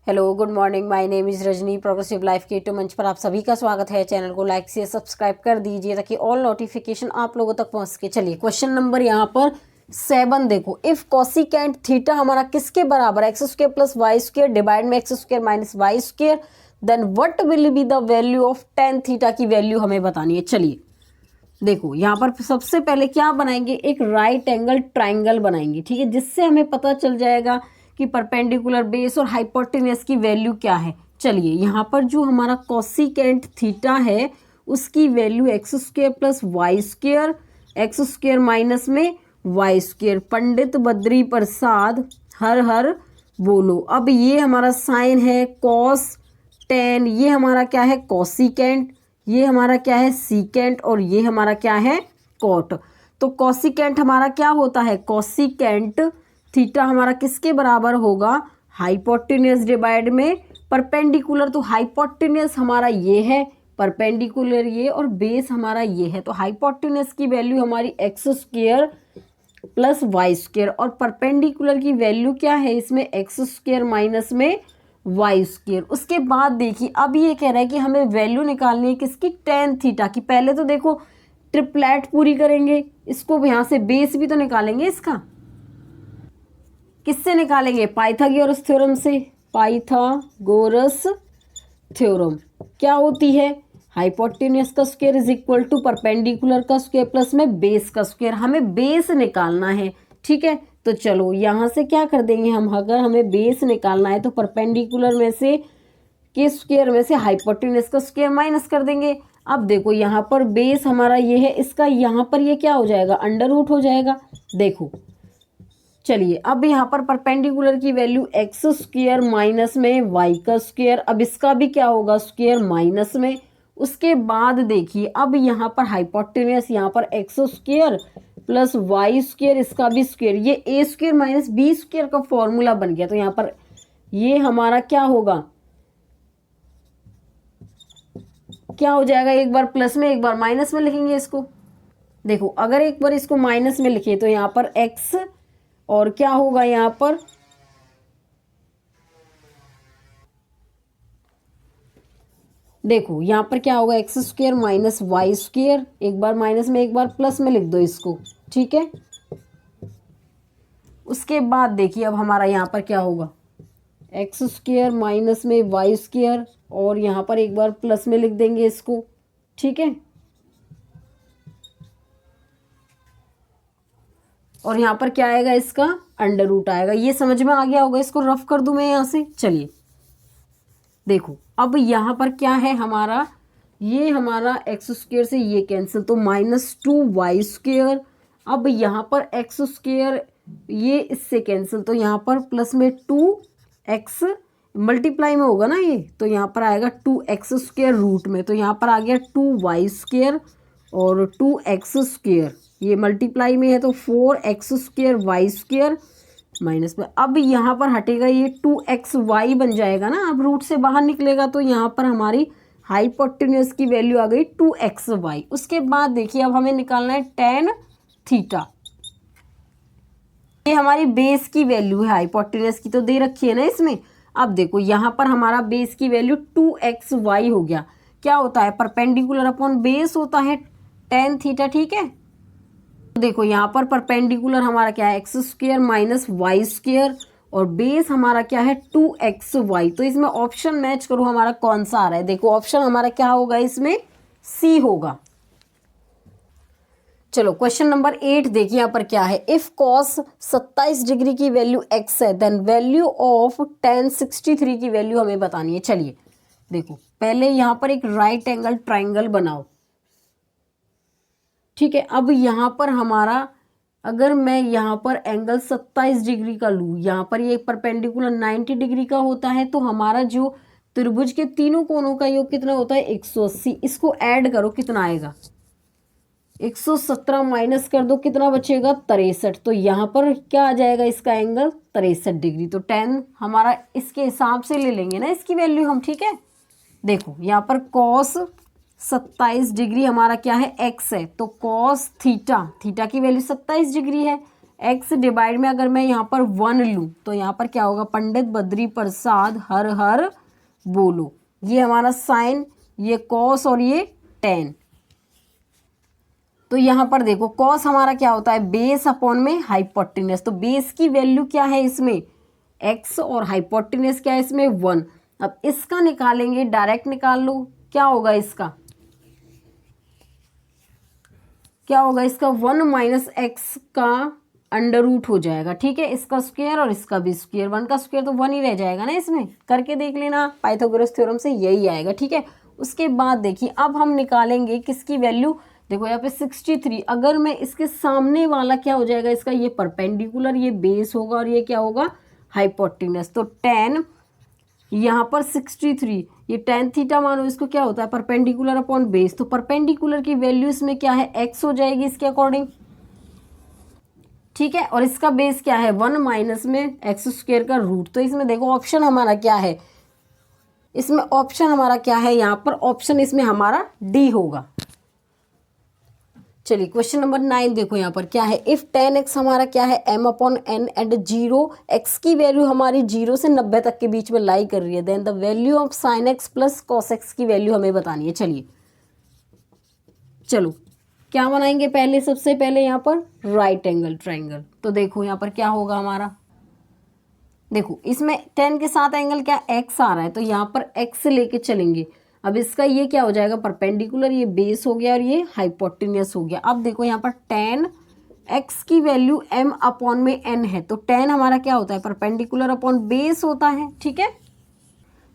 Hello good morning, my name is Rajni. Progressive life के YouTube मंच पर आप सभी का स्वागत है। चैनल को लाइक से सब्सक्राइब कर दीजिए ताकि ऑल नोटिफिकेशन आप लोगों तक पहुंच सके। चलिए क्वेश्चन नंबर यहाँ पर 7 देखो। इफ कोसिकेंट थीटा हमारा किसके बराबर है, x square plus y square divide में x square minus y square, then what will be the value of tan theta की वैल्यू हमें बतानी है। चलिए देखो यहाँ पर सबसे पहले क्या बनाएंगे, एक राइट एंगल ट्राइंगल बनाएंगे, ठीक है, जिससे हमें पता चल जाएगा कि परपेंडिकुलर बेस और हाइपोटेन्यूस की वैल्यू क्या है। चलिए यहाँ पर जो हमारा कोसिकेंट थीटा है उसकी value x square plus y square, x square minus में वाई स्क्वायर। पंडित बद्री प्रसाद हर हर बोलो। अब ये हमारा साइन है कॉस टेन, ये हमारा क्या है कोसिकेंट, ये हमारा क्या है सीकेंट और ये हमारा क्या है कॉट। तो कोसिकेंट हमारा क्या होता है, कोसिकेंट थीटा हमारा किसके बराबर होगा, हाइपोटेन्यूस डिवाइड में परपेंडिकुलर। तो हाइपोटेन्यूस हमारा ये है, परपेंडिकुलर ये, और बेस हमारा ये है। तो हाइपोटेन्यूस की वैल्यू हमारी x square plus y square और परपेंडिकुलर की वैल्यू क्या है इसमें, एक्स स्क्वायर माइनस में वाई स्क्वायर। उसके बाद देखिए अब ये कह रहा है कि हमें वैल्यू निकालनी है किसकी, टेन थीटा की। पहले तो देखो ट्रिपलेट पूरी करेंगे, इसको यहाँ से बेस भी तो निकालेंगे इसका। किससे निकालेंगे, पाइथागोरस थ्योरम से। पाइथागोरस थ्योरम क्या होती है, हाइपोटेन्यूस का square is equal to perpendicular का स्क्वायर प्लस में बेस का स्क्वायर। हमें बेस निकालना है, ठीक है। तो चलो यहाँ से क्या कर देंगे हम, अगर हमें बेस निकालना है तो परपेंडिकुलर में से के स्क्वायर में से हाइपोटेन्यूस का स्क्वायर माइनस कर देंगे। अब देखो यहाँ पर बेस हमारा ये है, इसका यहाँ पर ये क्या हो जाएगा, अंडर रूट हो जाएगा। देखो चलिए अब यहाँ पर परपेंडिकुलर की वैल्यू एक्स स्क्वायर माइनस में वाई का स्क्वायर, अब इसका भी क्या होगा स्क्वायर माइनस में। उसके बाद देखिए अब यहाँ पर हाइपोटेन्यूस, यहाँ पर x square plus y square, इसका भी स्क्वायर, ये a square minus b square का फॉर्मूला बन गया। तो यहाँ पर ये हमारा क्या होगा, क्या हो जाएगा, एक बार प्लस में एक बार माइनस में लिखेंगे इसको। देखो अगर एक बार इसको माइनस में लिखे तो यहाँ पर एक्स और क्या होगा यहाँ पर, देखो यहाँ पर क्या होगा, x square minus y square, एक बार माइनस में एक बार प्लस में लिख दो इसको, ठीक है। उसके बाद देखिए अब हमारा यहाँ पर क्या होगा, एक्स स्क्वायर माइनस में वाई स्क्वायर और यहाँ पर एक बार प्लस में लिख देंगे इसको, ठीक है। और यहाँ पर क्या आएगा, इसका अंडर रूट आएगा। ये समझ में आ गया होगा, इसको रफ कर दूं मैं यहाँ से। चलिए देखो अब यहाँ पर क्या है हमारा, ये हमारा एक्स स्क्वायर से ये कैंसिल, तो माइनस टू वाई स्क्वायर। अब यहाँ पर एक्स स्क्वायर ये इससे कैंसिल, तो यहाँ पर प्लस में टू एक्स मल्टीप्लाई में होगा ना ये, तो यहाँ पर आएगा टू एक्स स्क्वायर रूट में, तो यहाँ पर आ गया टू वाई स्क्वायर और टू एक्स स्क्वायर, ये मल्टीप्लाई में है तो four x square y square minus में। अब यहाँ पर हटेगा ये टू एक्स वाई बन जाएगा ना, अब रूट से बाहर निकलेगा तो यहाँ पर हमारी हाइपोटेन्यूस की वैल्यू आ गई टू एक्स वाई। उसके बाद देखिए अब हमें निकालना है टेन थीटा, ये हमारी बेस की वैल्यू है, हाइपोटेन्यूस की तो दे रखी है ना इसमें। अब देखो यहाँ पर हमारा बेस की वैल्यू टू एक्स वाई हो गया। क्या होता है, परपेंडिकुलर अपॉन बेस होता है टेन थीटा, ठीक है। देखो यहाँ पर परपेंडिकुलर हमारा क्या है, x square minus y square और बेस हमारा क्या है टू एक्स वाई। तो इसमें ऑप्शन मैच करो हमारा कौन सा आ रहा है। देखो ऑप्शन हमारा क्या होगा, इसमें सी होगा। चलो क्वेश्चन नंबर 8 देखिए यहाँ पर क्या है, इफ कॉस 27 डिग्री की वैल्यू एक्स है देन वैल्यू ऑफ टेन 63 की वैल्यू हमें बतानी है। चलिए देखो पहले यहाँ पर एक राइट एंगल ट्राइंगल बनाओ, ठीक है। अब यहाँ पर हमारा अगर मैं यहाँ पर एंगल 27 डिग्री का लूँ, यहाँ पर ये परपेंडिकुलर 90 डिग्री का होता है, तो हमारा जो त्रिभुज के तीनों कोनों का योग कितना होता है 180। इसको ऐड करो कितना आएगा, 117 माइनस कर दो कितना बचेगा 63। तो यहाँ पर क्या आ जाएगा, इसका एंगल 63 डिग्री। तो 10 हमारा इसके हिसाब से ले लेंगे ना इसकी वैल्यू हम, ठीक है। देखो यहाँ पर कॉस 27 डिग्री हमारा क्या है एक्स है, तो कॉस थीटा, थीटा की वैल्यू 27 डिग्री है, एक्स डिवाइड में अगर मैं यहाँ पर 1 लूँ तो यहाँ पर क्या होगा, पंडित बद्री प्रसाद हर हर बोलो। ये हमारा साइन, ये कॉस और ये टेन। तो यहाँ पर देखो कॉस हमारा क्या होता है, बेस अपॉन में हाइपोटेन्यूस। तो बेस की वैल्यू क्या है इसमें, एक्स, और हाइपोटेन्यूस क्या है इसमें 1। अब इसका निकालेंगे, डायरेक्ट निकाल लो। क्या होगा इसका, क्या होगा इसका, 1 माइनस एक्स का अंडर रूट हो जाएगा। ठीक है, इसका स्क्वायर और इसका भी स्क्वायर, 1 का स्क्वायर तो 1 ही रह जाएगा ना। इसमें करके देख लेना, पाइथागोरस थ्योरम से यही आएगा। ठीक है, उसके बाद देखिए अब हम निकालेंगे किसकी वैल्यू। देखो यहाँ पे 63, अगर मैं इसके सामने वाला क्या हो जाएगा इसका, ये परपेंडिकुलर, ये बेस होगा और ये क्या होगा, हाइपोटेन्यूस। तो 10 यहाँ पर 63, ये टेन थीटा मानो, इसको क्या होता है, परपेंडिकुलर अपॉन बेस। तो परपेंडिकुलर की वैल्यू इसमें क्या है, एक्स हो जाएगी इसके अकॉर्डिंग। ठीक है, और इसका बेस क्या है, 1 माइनस में एक्स स्क्वायर का रूट। तो इसमें देखो ऑप्शन हमारा क्या है, इसमें ऑप्शन हमारा क्या है, यहाँ पर ऑप्शन इसमें हमारा डी होगा। चलिए क्वेश्चन नंबर 9 देखो यहाँ पर क्या है, इफ 10x हमारा क्या है, m upon n and 0, x की वैल्यू हमारी 0 से 90 तक के बीच में लाई कर रही है, then the value of sine x plus cos x की वैल्यू हमें बतानी है। चलिए चलो क्या बनाएंगे, पहले सबसे पहले यहाँ पर राइट एंगल ट्राइंगल। तो देखो यहाँ पर क्या होगा हमारा, देखो इसमें 10 के साथ एंगल क्या, x आ रहा है, तो यहाँ पर x लेके चलेंगे। अब इसका ये क्या हो जाएगा, परपेंडिकुलर, ये बेस हो गया और ये हाइपोटेन्यूस हो गया। अब देखो यहाँ पर tan x की वैल्यू m अपॉन में n है, तो tan हमारा क्या होता है, परपेंडिकुलर अपॉन बेस होता है। ठीक है,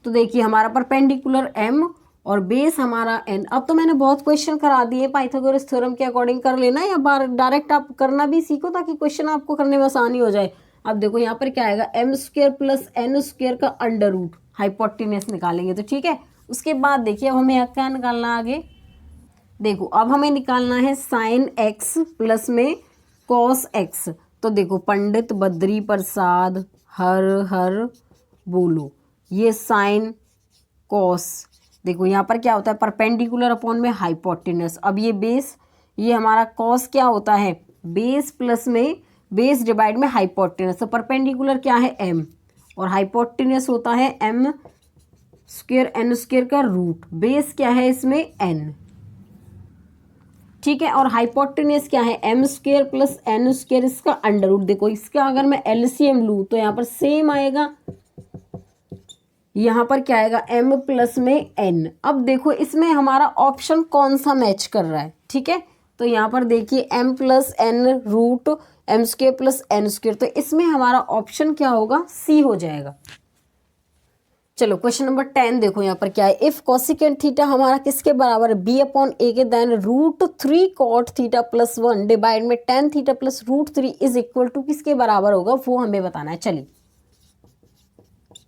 तो देखिए हमारा परपेंडिकुलर m और बेस हमारा n। अब तो मैंने बहुत क्वेश्चन करा दिए पाइथागोरस थ्योरम के अकॉर्डिंग, कर लेना या बार डायरेक्ट आप करना भी सीखो ताकि क्वेश्चन आपको करने में आसानी हो जाए। अब देखो यहाँ पर क्या आएगा, m square plus n square का अंडर रूट, हाइपोटेन्यूस निकालेंगे। तो ठीक है, उसके बाद देखिए अब हमें क्या निकालना आगे, देखो अब हमें निकालना है साइन एक्स प्लस में कॉस एक्स। तो देखो पंडित बद्री प्रसाद हर हर बोलो, ये साइन कॉस, देखो यहाँ पर क्या होता है, परपेंडिकुलर अपॉन में हाइपोटेन्यूस। अब ये बेस, ये हमारा कॉस क्या होता है, बेस प्लस में बेस डिवाइड में हाइपोटेन्यूस। तो परपेंडिकुलर क्या है m और हाइपोटेन्यूस होता है m स्क्वायर n स्क्वायर का रूट, बेस क्या है इसमें n। ठीक है, और हाइपोटेन्यूस क्या है, m square plus n square इसका अंडर रूट। देखो इसका अगर मैं एलसीएम लूँ तो यहाँ पर सेम आएगा, यहाँ पर क्या आएगा, m प्लस में n। अब देखो इसमें हमारा ऑप्शन कौन सा मैच कर रहा है। ठीक है, तो यहाँ पर देखिए m plus n root m square plus n square, तो इसमें हमारा ऑप्शन क्या होगा, C हो जाएगा। चलो क्वेश्चन नंबर 10 देखो यहाँ पर क्या है, इफ कोसिकेंट थीटा हमारा किसके बराबर है, b अपॉन a के, then root 3 cot theta plus 1 divide में tan theta plus root 3 is equal to किसके बराबर होगा, वो हमें बताना है। चलिए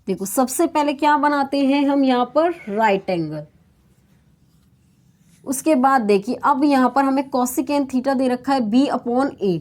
देखो सबसे पहले क्या बनाते हैं हम यहाँ पर राइट एंगल, उसके बाद देखिए अब यहाँ पर हमें कोसिकेंट थीटा दे रखा है b upon a,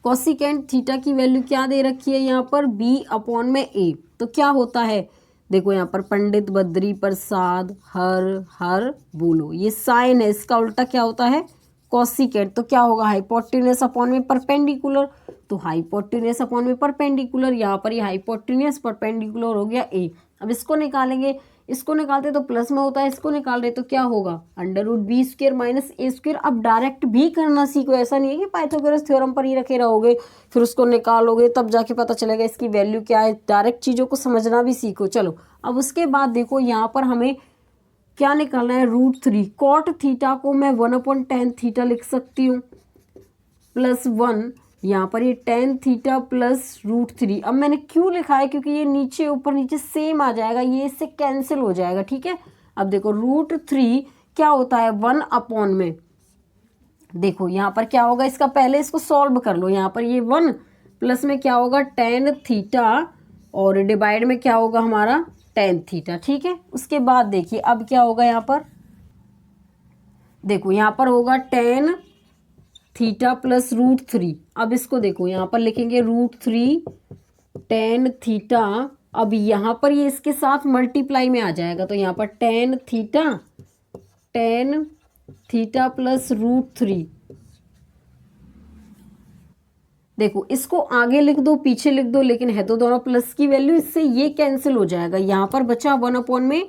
cosecant theta की वैल्यू क्या दे रखी है यहाँ पर, b अपॉन में a। तो क्या होता है, देखो यहाँ पर पंडित बद्री प्रसाद हर हर बोलो, ये साइन है, इसका उल्टा क्या होता है, कोसिकेंट। तो क्या होगा, हाइपोटेन्यूस अपॉन में परपेंडिकुलर, तो हाइपोटेन्यूस अपॉन में परपेंडिकुलर, यहाँ पर ये हाइपोटेन्यूस परपेंडिकुलर हो गया a। अब इसको निकालेंगे, इसको निकालते तो प्लस में होता है, इसको निकाल रहे तो क्या होगा, under root b square minus a square. अब डायरेक्ट भी करना सीखो, ऐसा नहीं है कि पाइथागोरस थ्योरम पर ही रखे रहोगे फिर उसको निकालोगे तब जाके पता चलेगा इसकी वैल्यू क्या है। डायरेक्ट चीज़ों को समझना भी सीखो। चलो अब उसके बाद देखो यहाँ पर हमें क्या निकालना है, √3 कॉट थीटा को मैं 1/tan थीटा लिख सकती हूँ प्लस 1, यहाँ पर ये tan थीटा प्लस √3। अब मैंने क्यों लिखा है, क्योंकि ये नीचे ऊपर नीचे सेम आ जाएगा, ये इससे कैंसिल हो जाएगा। ठीक है, अब देखो √3 क्या होता है, 1 अपॉन में, देखो यहाँ पर क्या होगा, इसका पहले इसको सॉल्व कर लो। यहाँ पर ये 1 प्लस में क्या होगा tan थीटा और डिवाइड में क्या होगा हमारा tan थीटा। ठीक है, उसके बाद देखिए अब क्या होगा, यहाँ पर देखो यहाँ पर होगा tan थीटा प्लस √3। अब इसको देखो यहाँ पर लिखेंगे √3 tan थीटा, अब यहाँ पर ये इसके साथ मल्टीप्लाई में आ जाएगा, तो यहाँ पर tan थीटा प्लस √3 देखो इसको आगे लिख दो पीछे लिख दो, लेकिन है तो दोनों प्लस की वैल्यू, इससे ये कैंसिल हो जाएगा। यहाँ पर बचा 1 में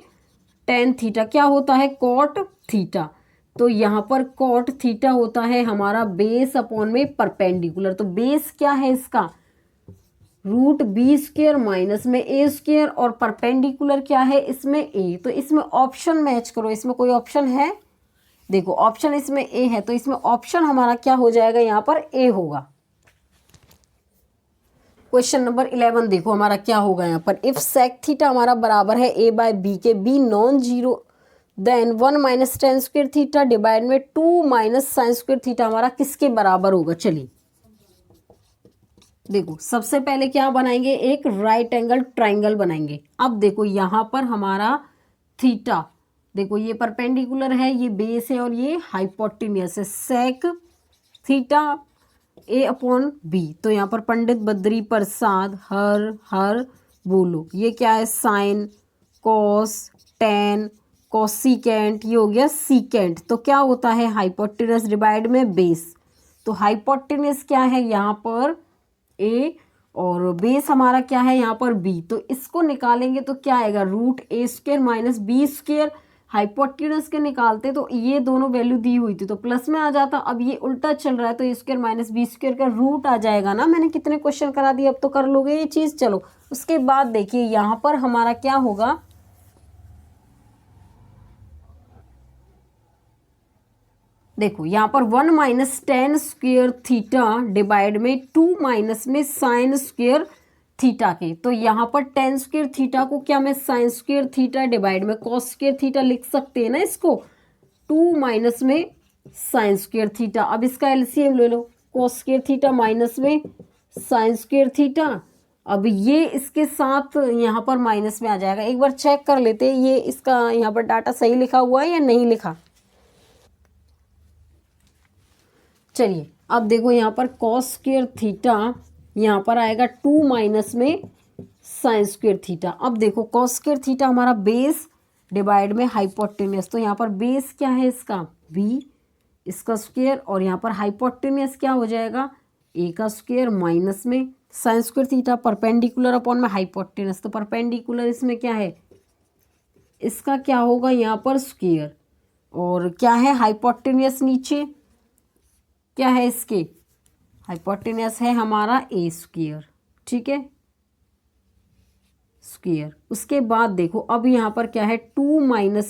tan थीटा, क्या होता है कॉट थीटा, तो यहाँ पर कॉट थीटा होता है हमारा बेस अपॉन में परपेंडिकुलर। तो बेस क्या है इसका √b² माइनस में a², और परपेंडिकुलर क्या है इसमें a। तो इसमें ऑप्शन मैच करो, इसमें कोई ऑप्शन है, देखो ऑप्शन इसमें a है, तो इसमें ऑप्शन हमारा क्या हो जाएगा, यहाँ पर a होगा। क्वेश्चन नंबर 11 देखो हमारा क्या होगा यहाँ पर, इफ sec थीटा हमारा बराबर है a/b के, b non zero, then 1 - tan² theta divide में 2 - sin² थीटा हमारा किसके बराबर होगा। चलिए देखो सबसे पहले क्या बनाएंगे, एक राइट एंगल ट्राइंगल बनाएंगे। अब देखो यहाँ पर हमारा थीटा, देखो ये परपेंडिकुलर है, ये बेस है और ये हाइपोटेन्यूस है, sec थीटा a/b। तो यहाँ पर पंडित बद्री प्रसाद हर बोलो, ये क्या है साइन कॉस टेन कोसिकेंट, ये हो गया सीकेंट। तो क्या होता है हाइपोटेन्यूस डिवाइड में बेस, तो हाइपोटेन्यूस क्या है यहाँ पर a और बेस हमारा क्या है यहाँ पर b। तो इसको निकालेंगे तो क्या आएगा √a² माइनस b²। हाइपोटेन्यूस के निकालते तो ये दोनों वैल्यू दी हुई थी तो प्लस में आ जाता, अब ये उल्टा चल रहा है तो a² माइनस b² का रूट आ जाएगा ना। मैंने कितने क्वेश्चन करा दिए, अब तो कर लोगे ये चीज़। चलो उसके बाद देखिए यहाँ पर हमारा क्या होगा, देखो यहाँ पर 1 - tan² थीटा डिवाइड में 2 में sin² थीटा के। तो यहाँ पर tan² थीटा को क्या मैं sin² थीटा डिवाइड में cos² थीटा लिख सकते हैं ना इसको, 2 में sin² थीटा। अब इसका एलसीएम ले लो, cos² थीटा माइनस में sin² थीटा। अब ये इसके साथ यहाँ पर माइनस में आ जाएगा। एक बार चेक कर लेते हैं ये इसका यहाँ पर डाटा सही लिखा हुआ है या नहीं लिखा। चलिए अब देखो यहाँ पर cos² थीटा यहाँ पर आएगा 2 में sin² थीटा। अब देखो cos² थीटा हमारा बेस डिवाइड में हाइपोटेन्यूस, तो यहाँ पर बेस क्या है इसका b, इसका स्क्वायर, और यहाँ पर हाइपोटेन्यूस क्या हो जाएगा a का स्क्वायर माइनस में sin² थीटा परपेंडिकुलर अपॉन में हाइपोटेन्यूस। तो परपेंडिकुलर इसमें क्या है, इसका क्या होगा यहाँ पर स्क्वायर, और क्या है हाइपोटेन्यूस नीचे क्या है इसके, हाइपोटेन्यूस है हमारा a², ठीक है स्क्वायर। उसके बाद देखो अब यहाँ पर क्या है 2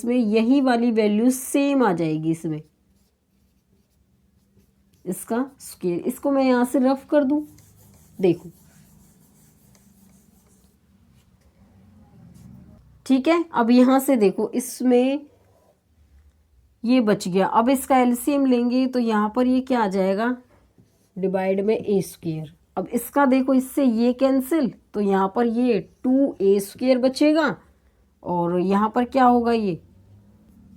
में यही वाली वैल्यू सेम आ जाएगी इसमें, इसका स्क्वायर। इसको मैं यहाँ से रफ कर दूं, देखो ठीक है। अब यहाँ से देखो इसमें ये बच गया, अब इसका एलसीएम लेंगे तो यहाँ पर ये क्या आ जाएगा डिवाइड में a²। अब इसका देखो इससे ये कैंसिल, तो यहाँ पर ये 2a² बचेगा, और यहाँ पर क्या होगा, ये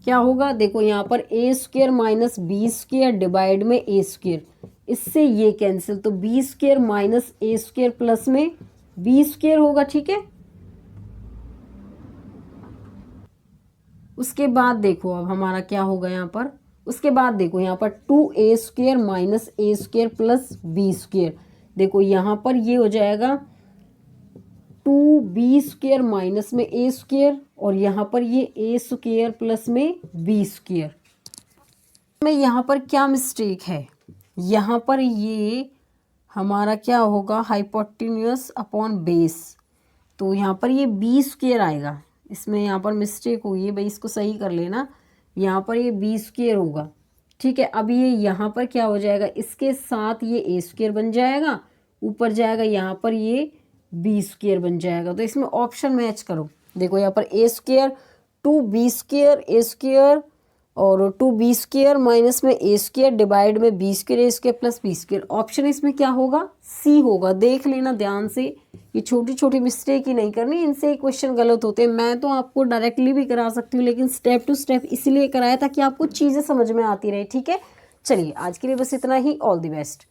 क्या होगा देखो यहाँ पर a² माइनस b² डिवाइड में a², इससे ये कैंसिल, तो b² माइनस a² प्लस में b² होगा, ठीक है। उसके बाद देखो अब हमारा क्या होगा यहाँ पर, उसके बाद देखो यहाँ पर 2a² minus a² plus b²। देखो यहाँ पर ये हो जाएगा 2b² माइनस में a², और यहाँ पर ये a² प्लस में b²। में यहाँ पर क्या मिस्टेक है, यहाँ पर ये हमारा क्या होगा हाइपोटेन्यूस अपॉन बेस, तो यहाँ पर ये b² आएगा, इसमें यहाँ पर मिस्टेक हुई है भाई, इसको सही कर लेना। यहाँ पर ये b² होगा, ठीक है। अब ये यहाँ पर क्या हो जाएगा, इसके साथ ये a² बन जाएगा, ऊपर जाएगा यहाँ पर ये b² बन जाएगा। तो इसमें ऑप्शन मैच करो, देखो यहाँ पर a² 2b² a² और 2b² माइनस में a² डिवाइड में b² a² plus b²। Option इसमें क्या होगा सी होगा। देख लेना ध्यान से, ये छोटी छोटी मिस्टेक ही नहीं करनी, इनसे ही क्वेश्चन गलत होते हैं। मैं तो आपको डायरेक्टली भी करा सकती हूँ, लेकिन स्टेप टू स्टेप इसलिए कराया ताकि आपको चीज़ें समझ में आती रहे, ठीक है। चलिए आज के लिए बस इतना ही, ऑल द बेस्ट।